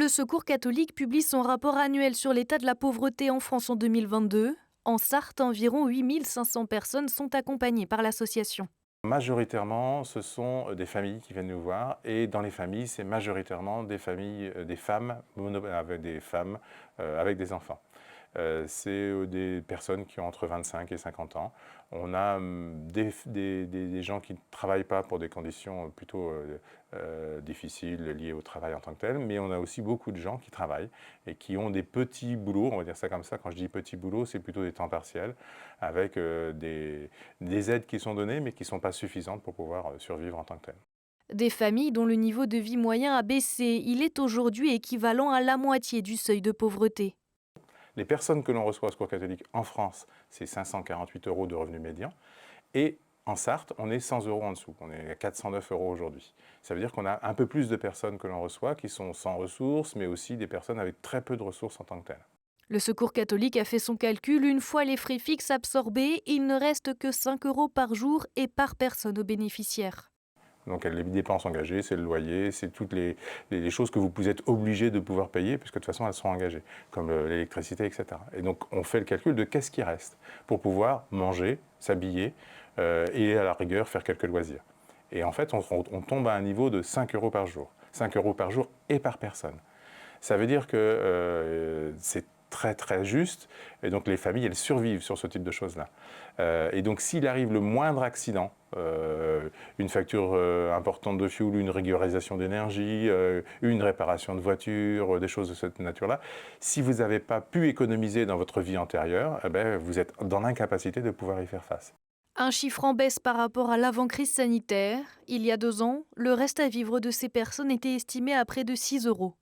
Le Secours catholique publie son rapport annuel sur l'état de la pauvreté en France en 2022. En Sarthe, environ 8500 personnes sont accompagnées par l'association. Majoritairement, ce sont des familles qui viennent nous voir et dans les familles, c'est majoritairement des familles, des femmes, avec des enfants. C'est des personnes qui ont entre 25 et 50 ans. On a des gens qui ne travaillent pas pour des conditions plutôt difficiles liées au travail en tant que tel, mais on a aussi beaucoup de gens qui travaillent et qui ont des petits boulots, on va dire ça comme ça. Quand je dis petits boulots, c'est plutôt des temps partiels avec des aides qui sont données mais qui ne sont pas suffisantes pour pouvoir survivre en tant que tel. Des familles dont le niveau de vie moyen a baissé. Il est aujourd'hui équivalent à la moitié du seuil de pauvreté. Les personnes que l'on reçoit au Secours catholique en France, c'est 548 € de revenu médian. Et en Sarthe, on est 100 € en dessous. On est à 409 € aujourd'hui. Ça veut dire qu'on a un peu plus de personnes que l'on reçoit qui sont sans ressources, mais aussi des personnes avec très peu de ressources en tant que telles. Le Secours catholique a fait son calcul. Une fois les frais fixes absorbés, il ne reste que 5 euros par jour et par personne aux bénéficiaires. Donc les dépenses engagées, c'est le loyer, c'est toutes les choses que vous êtes obligé de pouvoir payer, puisque de toute façon elles sont engagées, comme l'électricité, etc. Et donc on fait le calcul de qu'est-ce qui reste pour pouvoir manger, s'habiller et à la rigueur faire quelques loisirs. Et en fait, on tombe à un niveau de 5 € par jour. 5 € par jour et par personne. Ça veut dire que c'est très très juste, et donc les familles, elles survivent sur ce type de choses-là. Et donc s'il arrive le moindre accident, une facture importante de fuel, une régularisation d'énergie, une réparation de voiture, des choses de cette nature-là, si vous n'avez pas pu économiser dans votre vie antérieure, eh ben, vous êtes dans l'incapacité de pouvoir y faire face. Un chiffre en baisse par rapport à l'avant-crise sanitaire. Il y a 2 ans, le reste à vivre de ces personnes était estimé à près de 6 euros.